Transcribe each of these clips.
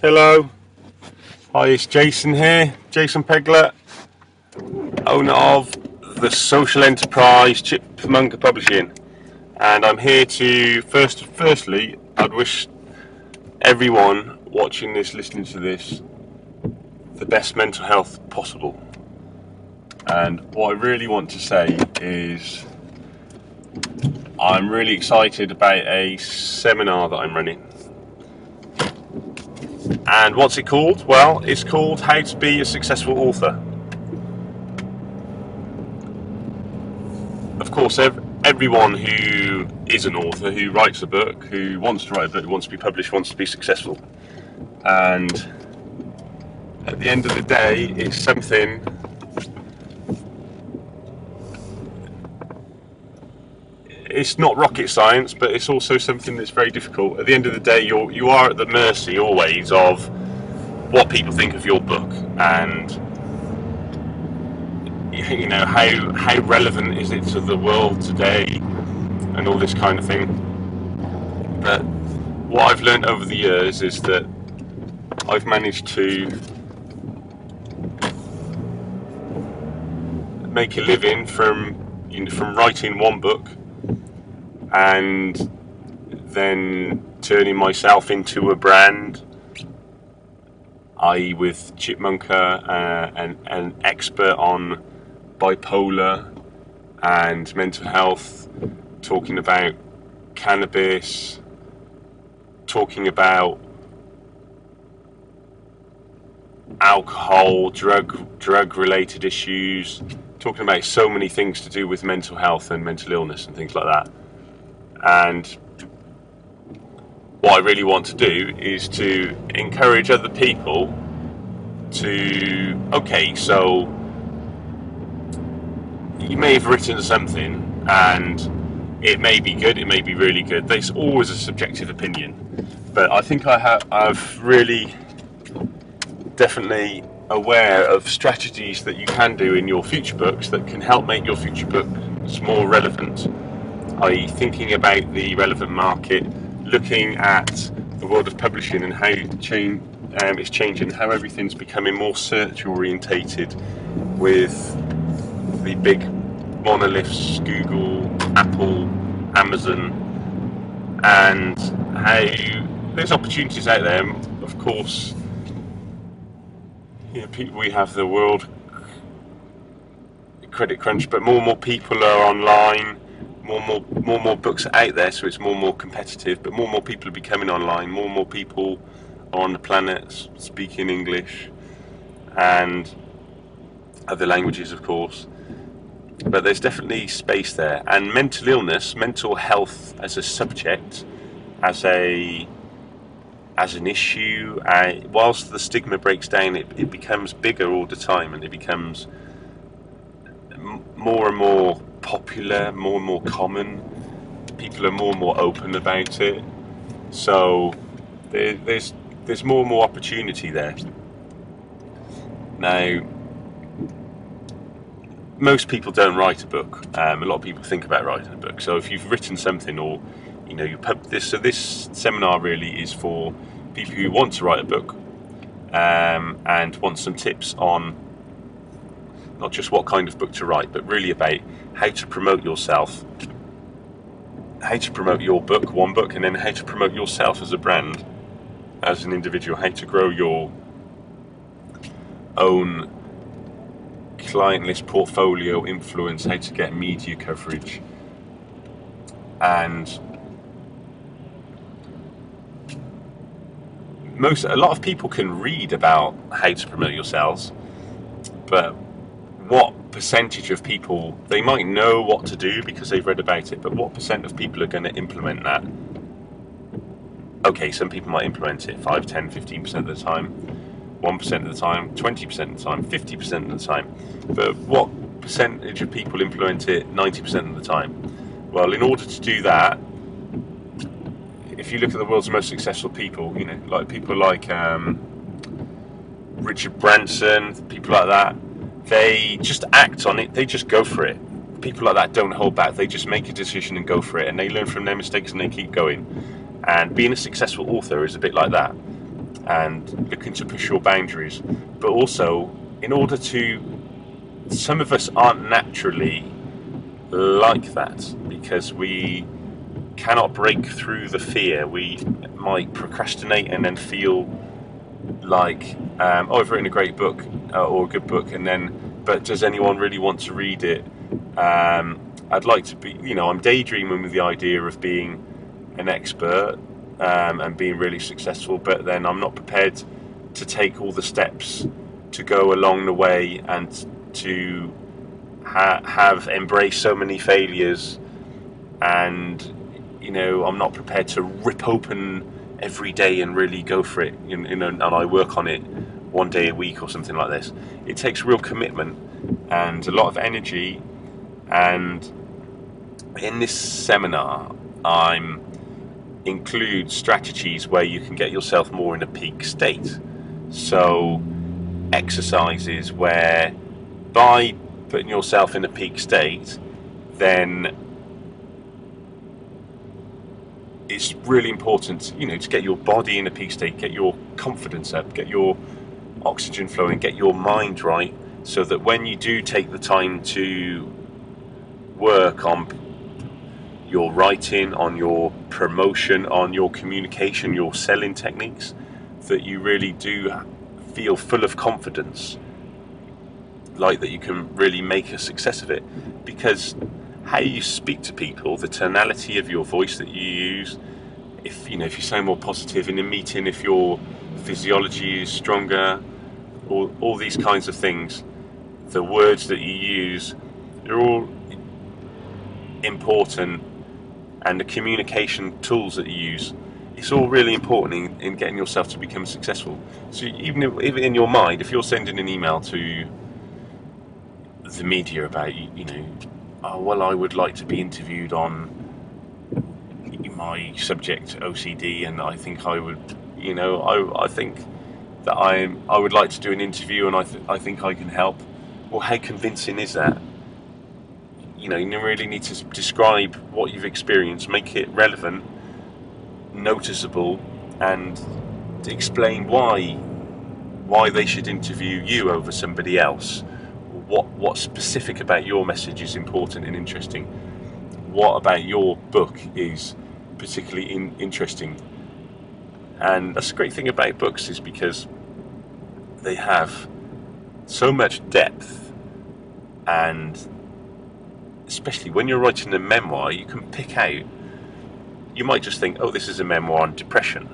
Hello, hi, it's Jason here, Jason Pegler, owner of the social enterprise Chipmunka Publishing, and I'm here to firstly, I'd wish everyone watching this, listening to this, the best mental health possible. And what I really want to say is I'm really excited about a seminar that I'm running. And what's it called? Well, it's called How to Be a Successful Author. Of course, everyone who is an author, who writes a book, who wants to write a book, who wants to be published, wants to be successful. And at the end of the day, it's something it's not rocket science, but it's also something that's very difficult. At the end of the day, you are at the mercy always of what people think of your book, and you know how relevant is it to the world today, and all this kind of thing. But what I've learned over the years is that I've managed to make a living from writing one book and then turning myself into a brand, i.e. with Chipmunka, an expert on bipolar and mental health, talking about cannabis, talking about alcohol, drug related issues, talking about so many things to do with mental health and mental illness and things like that. And what I really want to do is to encourage other people to, okay, so you may have written something and it may be good, it may be really good. There's always a subjective opinion, but I think I've really definitely aware of strategies that you can do in your future books that can help make your future books more relevant, i.e. thinking about the relevant market, looking at the world of publishing and how it's changing, how everything's becoming more search orientated with the big monoliths, Google, Apple, Amazon, and how there's opportunities out there. Of course, we have the world credit crunch, but more and more people are online, more and more books are out there, so it's more and more competitive, but more and more people are becoming online, more and more people are on the planet speaking English and other languages, of course. But there's definitely space there, and mental illness, mental health as a subject, as an issue, whilst the stigma breaks down, it becomes bigger all the time, and it becomes more and more popular, more and more common. People are more and more open about it, so there's more and more opportunity there. Now, most people don't write a book. A lot of people think about writing a book. So if you've written something, or you pub this, so this seminar really is for people who want to write a book and want some tips on not just what kind of book to write, but really about how to promote yourself, how to promote your book, one book, and then how to promote yourself as a brand, as an individual, how to grow your own client list, portfolio, influence, how to get media coverage. And a lot of people can read about how to promote yourselves, but what percentage of people, they might know what to do because they've read about it, but what percent of people are going to implement that? Okay, some people might implement it 5, 10, 15% of the time, 1% of the time, 20% of the time, 50% of the time, but what percentage of people implement it 90% of the time? Well, in order to do that, if you look at the world's most successful people, like people like Richard Branson, people like that, they just act on it, they just go for it. People like that don't hold back, they just make a decision and go for it, and they learn from their mistakes and they keep going. And being a successful author is a bit like that. and looking to push your boundaries. But also, in order to, some of us aren't naturally like that because we cannot break through the fear. We might procrastinate and then feel like, oh, I've written a great book or a good book, and then, but does anyone really want to read it? I'd like to be, I'm daydreaming with the idea of being an expert and being really successful, but then I'm not prepared to take all the steps to go along the way and to have embraced so many failures, and I'm not prepared to rip open every day and really go for it, and I work on it one day a week or something like this. It takes real commitment and a lot of energy. And in this seminar, I'm include strategies where you can get yourself more in a peak state. So exercises where, by putting yourself in a peak state, then it's really important, to get your body in a peak state, get your confidence up, get your oxygen flowing, get your mind right, so that when you do take the time to work on your writing, on your promotion, on your communication, your selling techniques, that you really do feel full of confidence, like that you can really make a success of it. Because how you speak to people, the tonality of your voice that you use, if you sound more positive in a meeting, if your physiology is stronger, all these kinds of things, the words that you use, they're all important, and the communication tools that you use, it's all really important in getting yourself to become successful. So even in your mind, if you're sending an email to the media about, oh, well, I would like to be interviewed on my subject OCD, and I think I would, I think that I would like to do an interview, and I think I can help. Well, how convincing is that? You really need to describe what you've experienced, make it relevant, noticeable, and explain why they should interview you over somebody else. What specific about your message is important and interesting? What about your book is particularly interesting? And that's the great thing about books, is because they have so much depth, and especially when you're writing a memoir, you can pick out, you might just think, oh, this is a memoir on depression.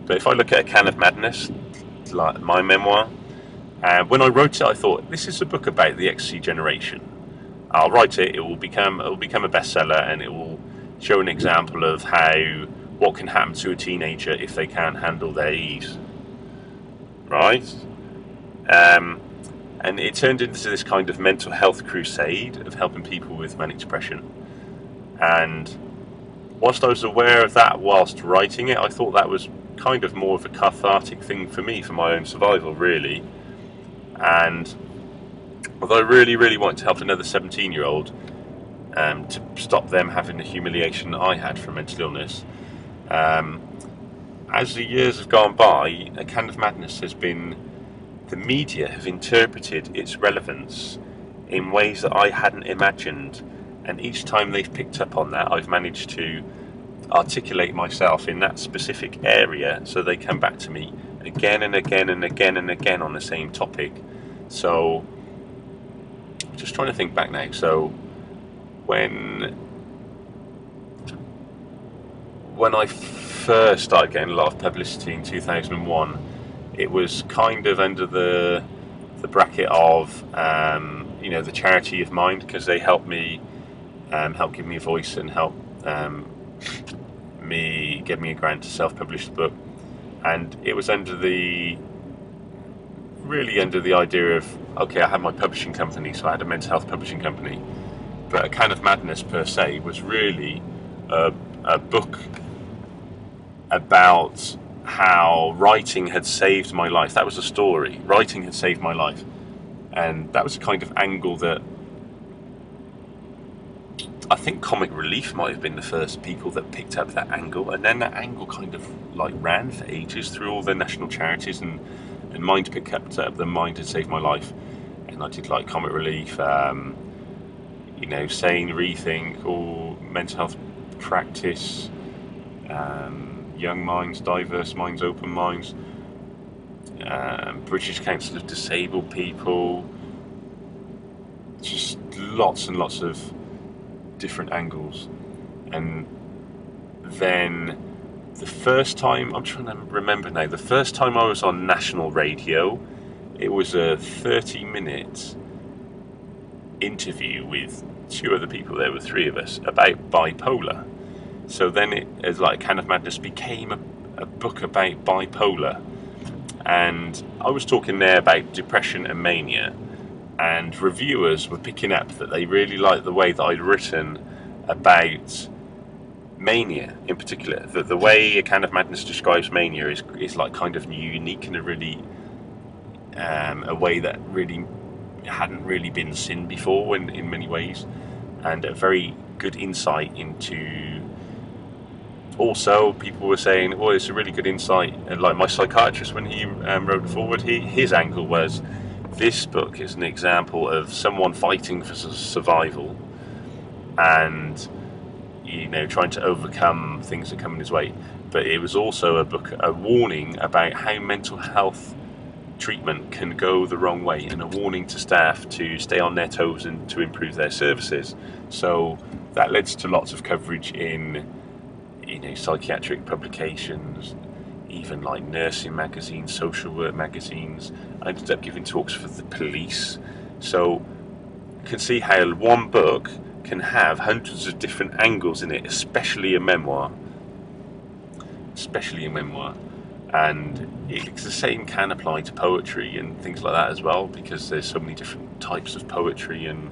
But if I look at A Can of Madness, like my memoir, when I wrote it, I thought, this is a book about the XC generation. I'll write it, it will become a bestseller, and it will show an example of what can happen to a teenager if they can't handle their ease. Right? And it turned into this kind of mental health crusade of helping people with manic depression. And whilst I was aware of that whilst writing it, I thought that was kind of more of a cathartic thing for me, for my own survival, really. And although I really, really wanted to help another 17-year-old to stop them having the humiliation that I had from mental illness, as the years have gone by, A Can of Madness has been, the media have interpreted its relevance in ways that I hadn't imagined, and each time they've picked up on that, I've managed to articulate myself in that specific area, so they come back to me again and again and again and again on the same topic. So just trying to think back now. So when I first started getting a lot of publicity in 2001, it was kind of under the bracket of the charity of Mind, because they helped me, help give me a voice, and help me get me a grant to self-publish the book. And it was under the idea of, okay, I had my publishing company, so I had a mental health publishing company, but A Can of Madness per se was really a book about how writing had saved my life. That was a story. Writing had saved my life, and that was a kind of angle that I think Comic Relief might have been the first people that picked up that angle, and then that angle kind of like ran for ages through all the national charities, and Mind picked up the Mind Had Saved My Life, and I did like Comic Relief, Sane Rethink, or Mental Health Practice, Young Minds, Diverse Minds, Open Minds, British Council of Disabled People, just lots and lots of different angles. And then the first time, I'm trying to remember now, the first time I was on national radio, it was a 30-minute interview with two other people. There were three of us, about bipolar. So then it, as like Can of Madness, became a book about bipolar, and I was talking there about depression and mania, and reviewers were picking up that they really liked the way that I'd written about mania in particular. That the way A Can of Madness describes mania is like kind of unique, and a really a way that really hadn't really been seen before in many ways, and a very good insight into. Also, people were saying, "Oh, it's a really good insight." And like my psychiatrist, when he wrote forward, his angle was, this book is an example of someone fighting for survival, and trying to overcome things that come in his way. But it was also a warning about how mental health treatment can go the wrong way, and a warning to staff to stay on their toes and to improve their services. So that led to lots of coverage in psychiatric publications, even like nursing magazines, social work magazines. I ended up giving talks for the police. So you can see how one book can have hundreds of different angles in it, especially a memoir. And it's the same can apply to poetry and things like that as well, because there's so many different types of poetry, and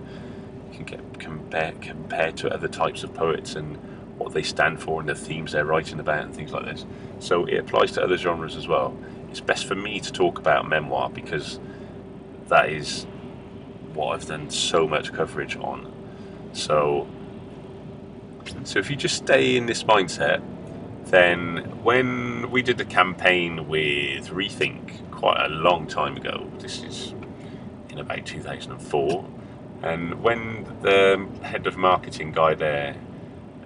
you can get compared to other types of poets and what they stand for and the themes they're writing about and things like this. So it applies to other genres as well. It's best for me to talk about memoir because that is what I've done so much coverage on. So if you just stay in this mindset, then when we did the campaign with Rethink quite a long time ago, this is in about 2004, and when the head of marketing guy there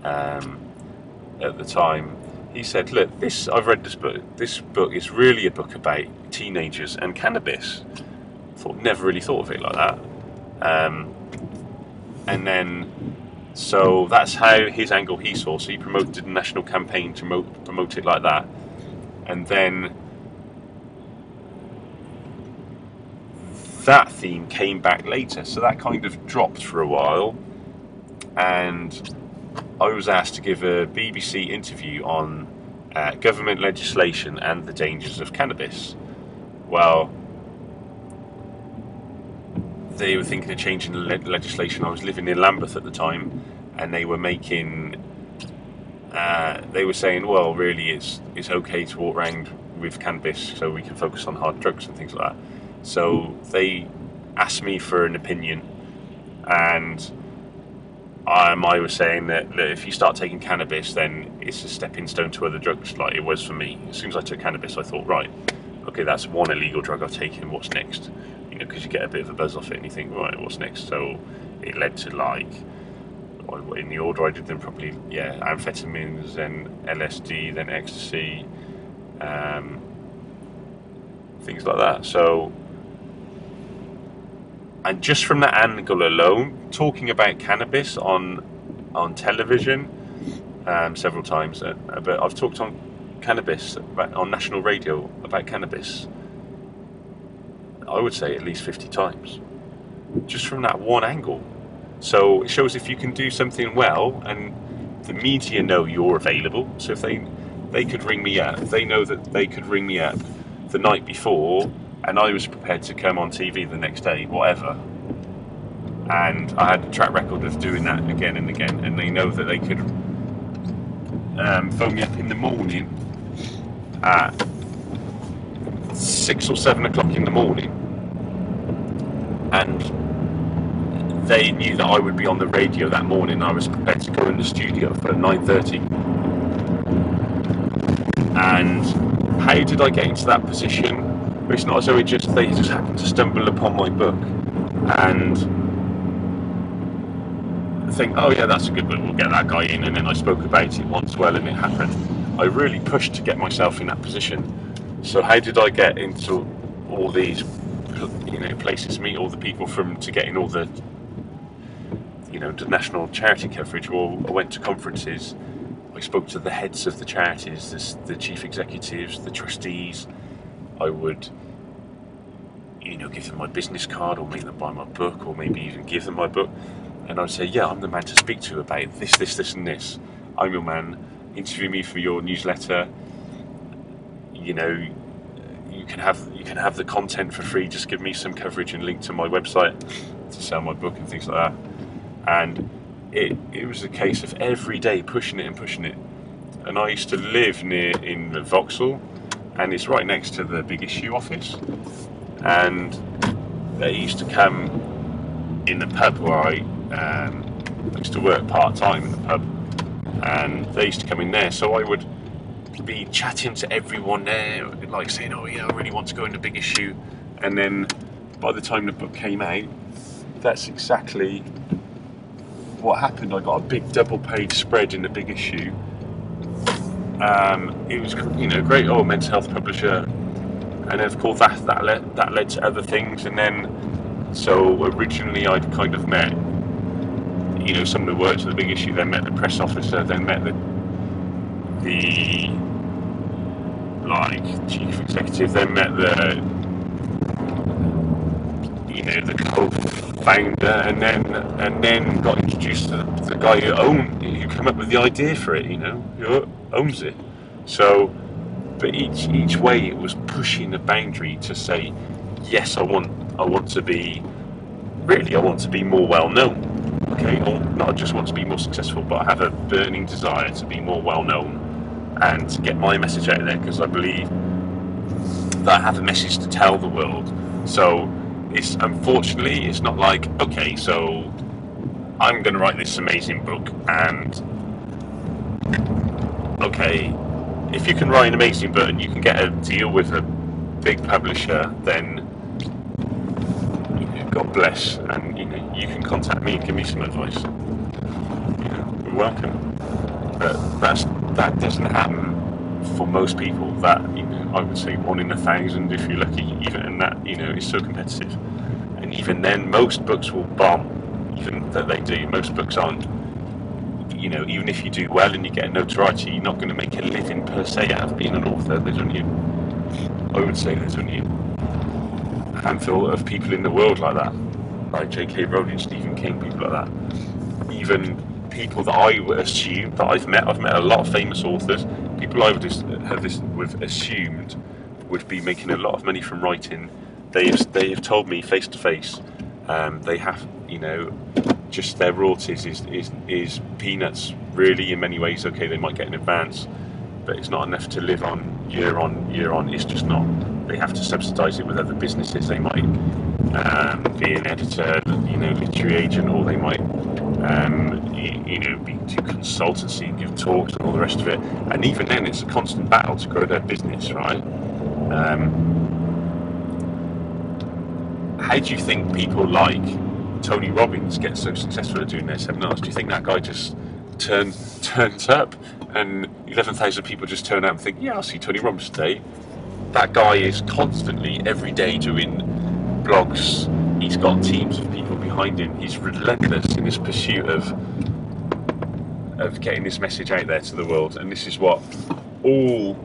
at the time, he said, "Look, I've read this book. This book is really a book about teenagers and cannabis." Never really thought of it like that. And then, so that's how his angle he saw. So he promoted a national campaign to promote it like that, and then that theme came back later. So that kind of dropped for a while, and I was asked to give a BBC interview on government legislation and the dangers of cannabis. Well, they were thinking of changing the legislation. I was living in Lambeth at the time, and they were saying, well, really, it's okay to walk around with cannabis, so we can focus on hard drugs and things like that. So they asked me for an opinion, and I was saying that if you start taking cannabis, then it's a stepping stone to other drugs, like it was for me. As soon as I took cannabis, I thought, right, okay, that's one illegal drug I've taken, what's next? Because you get a bit of a buzz off it and you think, right, what's next? So it led to, like, in the order I did them, probably, amphetamines, then LSD, then ecstasy, things like that. So, and just from that angle alone, talking about cannabis on television several times, but I've talked on cannabis on national radio about cannabis, I would say at least 50 times, just from that one angle. So it shows if you can do something well, and the media know you're available. So if they could ring me up, they know that they could ring me up the night before, and I was prepared to come on TV the next day, whatever. And I had a track record of doing that again and again, and they know that they could phone me up in the morning at 6 or 7 o'clock in the morning, and they knew that I would be on the radio that morning. I was prepared to go in the studio for 9:30. And how did I get into that position? Well, it's not as though they just happened to stumble upon my book and think, oh yeah, that's a good book, we'll get that guy in. And then I spoke about it once, well, and it happened. I really pushed to get myself in that position. So how did I get into all these, places, meet all the people to get in all the, the national charity coverage? Well, I went to conferences. I spoke to the heads of the charities, the chief executives, the trustees. I would, give them my business card, or make them buy my book, or maybe even give them my book. And I'd say, yeah, I'm the man to speak to about this, and this. I'm your man. Interview me for your newsletter. You can have the content for free. Just give me some coverage and link to my website to sell my book and things like that. And it was a case of every day pushing it. And I used to live in Vauxhall, and it's right next to the Big Issue office. And they used to come in the pub where I used to work part-time in the pub, and they used to come in there. So I would be chatting to everyone there, like saying, oh yeah, I really want to go in the Big Issue. And then by the time the book came out, that's exactly what happened. I got a big double-page spread in the Big Issue. It was, great. Oh, mental health publisher, and of course that led to other things. And then, so originally I'd kind of met, someone who worked at the Big Issue, then met the press officer, then met the chief executive, then met the co-founder, and then got introduced to the guy who came up with the idea for it, who owns it. So, but each way it was pushing the boundary to say, yes, I want to be more well known. Okay, or not just want to be more successful, but I have a burning desire to be more well known and to get my message out there, because I believe that I have a message to tell the world. So unfortunately it's not like, okay, so I'm going to write this amazing book, and okay, if you can write an amazing book and you can get a deal with a big publisher, then God bless, and you can contact me and give me some advice. You're welcome. But that doesn't happen for most people. That I would say 1 in 1,000 if you're lucky. Even and that is so competitive. And even then, most books will bomb. Even that they do, most books aren't. Even if you do well and you get notoriety, you're not going to make a living per se out of being an author. I would say there's only a handful of people in the world like that, like J.K. Rowling, Stephen King, people like that. Even people that I would assume that I've met a lot of famous authors. People I would have assumed would be making a lot of money from writing. They have told me face to face, they have just their royalties is peanuts, really, in many ways. Okay, they might get an advance, but it's not enough to live on year on. It's just not. They have to subsidise it with other businesses. They might be an editor, literary agent, or they might do consultancy and give talks and all the rest of it. And even then, it's a constant battle to grow their business, right? How do you think people like Tony Robbins get so successful at doing their seminars? Do you think that guy just turns up and 11,000 people just turn out and think, yeah, I'll see Tony Robbins today? That guy is constantly, every day, doing blogs. He's got teams of people behind him. He's relentless in his pursuit of getting this message out there to the world. And this is what all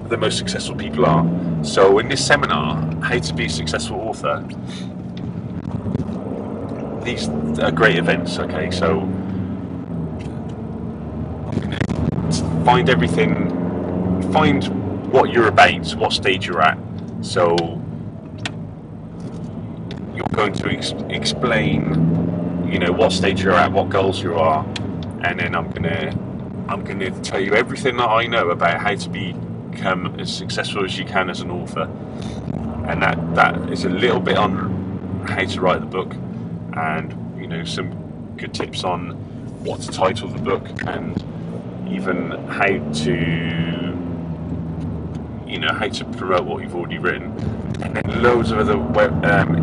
the most successful people are. So in this seminar, How to Be a Successful Author, these are great events. Okay, so find what you're about, what stage you're at. So you're going to explain, what stage you're at, what goals you are, and then I'm gonna tell you everything that I know about how to become as successful as you can as an author. And that is a little bit on how to write the book, and some good tips on what to title the book, and even how to promote what you've already written, and then loads of other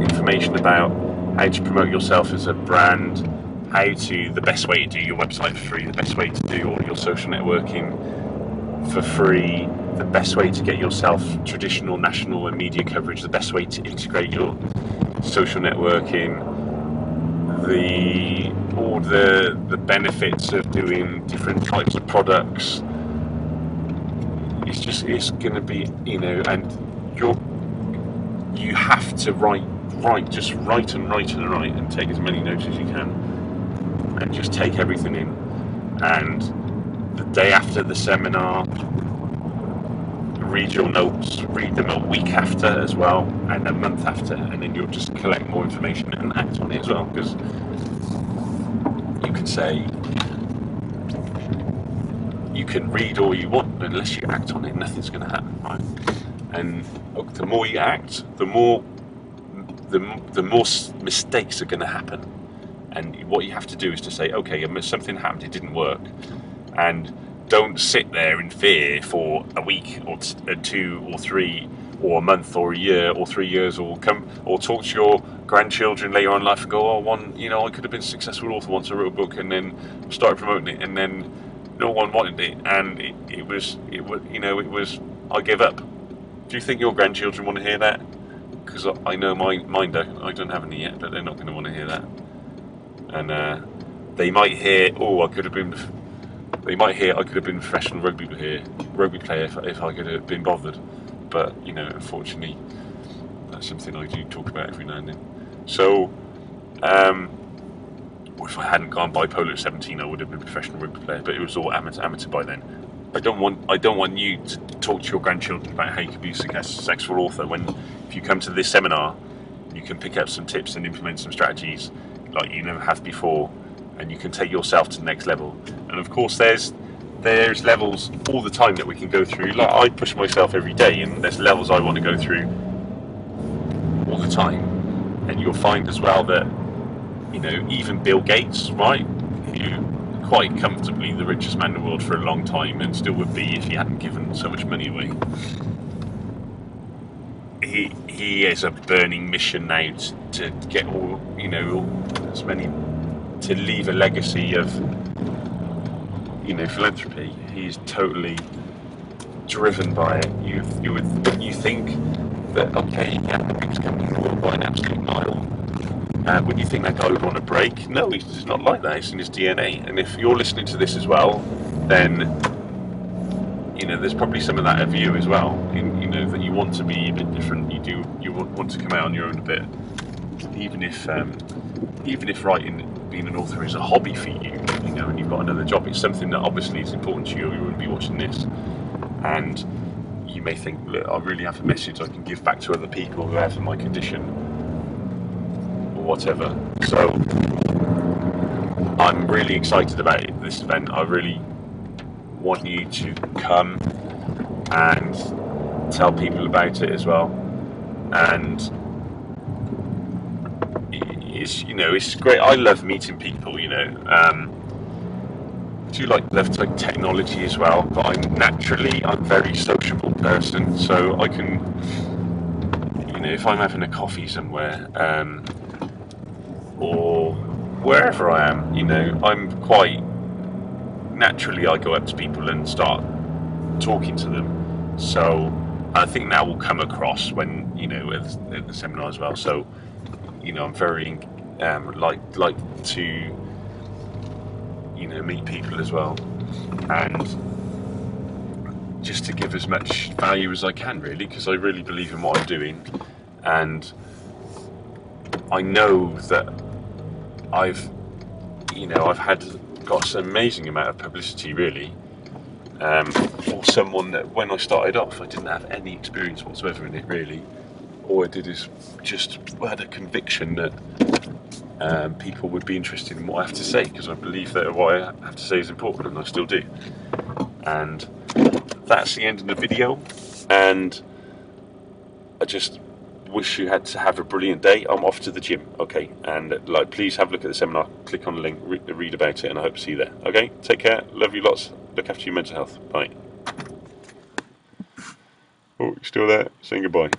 information about how to promote yourself as a brand, the best way to do your website for free, the best way to do all your social networking for free, the best way to get yourself traditional, national and media coverage, the best way to integrate your social networking, all the benefits of doing different types of products. It's going to be, and you have to write, just write and take as many notes as you can, and just take everything in. And the day after the seminar, read your notes, read them a week after as well, and a month after, and then you'll just collect more information and act on it as well, because you can say, you can read all you want, but unless you act on it, nothing's going to happen, right? And the more you act, the more mistakes are going to happen. And what you have to do is to say, okay, something happened, it didn't work, and don't sit there in fear for a week or 2 or 3 or a month or a year or 3 years, or talk to your grandchildren later on in life and go, oh, I could have been a successful author once I wrote a book and then started promoting it, and then no one wanted it, and it was I gave up. Do you think your grandchildren want to hear that? Because I know mine don't. I don't have any yet, but they're not going to want to hear that. And they might hear, I could have been a professional rugby player if I could have been bothered. But unfortunately, that's something I do talk about every now and then. So, or if I hadn't gone bipolar at 17, I would have been a professional rugby player. But it was all amateur by then. I don't want you to talk to your grandchildren about how you can be a successful author. If you come to this seminar, you can pick up some tips and implement some strategies like you never have before, and you can take yourself to the next level. And of course, there's levels all the time that we can go through. Like, I push myself every day, and there's levels I want to go through all the time. And you'll find as well that even Bill Gates, right, who quite comfortably the richest man in the world for a long time, and still would be if he hadn't given so much money away. He has a burning mission now to get as many, to leave a legacy of philanthropy. He's totally driven by it. You think that, okay, yeah, the biggest company in the world by an absolute mile. Would you think that guy would want a break? No, he's not like that. It's in his DNA. And if you're listening to this as well, then there's probably some of that of you as well. That you want to be a bit different. You want to come out on your own a bit, even if writing, being an author is a hobby for you, and you've got another job. It's something that obviously is important to you. You wouldn't be watching this, and you may think, look, I really have a message I can give back to other people who have my condition, whatever. So I'm really excited about this event. I really want you to come and tell people about it as well. And it's great. I love meeting people. I do love technology as well, but I'm a very sociable person, so I can, if I'm having a coffee somewhere, or wherever I am, I'm quite naturally, I go up to people and start talking to them. So I think that will come across when at the seminar as well. So I'm very like to meet people as well, and just to give as much value as I can, really, because I really believe in what I'm doing, and I know that I've got an amazing amount of publicity, really, for someone that when I started off I didn't have any experience whatsoever in it, really. All I did is just had a conviction that people would be interested in what I have to say, because I believe that what I have to say is important, and I still do. And that's the end of the video, and I just wish you had to have a brilliant day. I'm off to the gym, okay? And like, please have a look at the seminar, click on the link, read about it, and I hope to see you there. Okay, take care, love you lots, look after your mental health. Bye. Oh, you still there? Saying goodbye.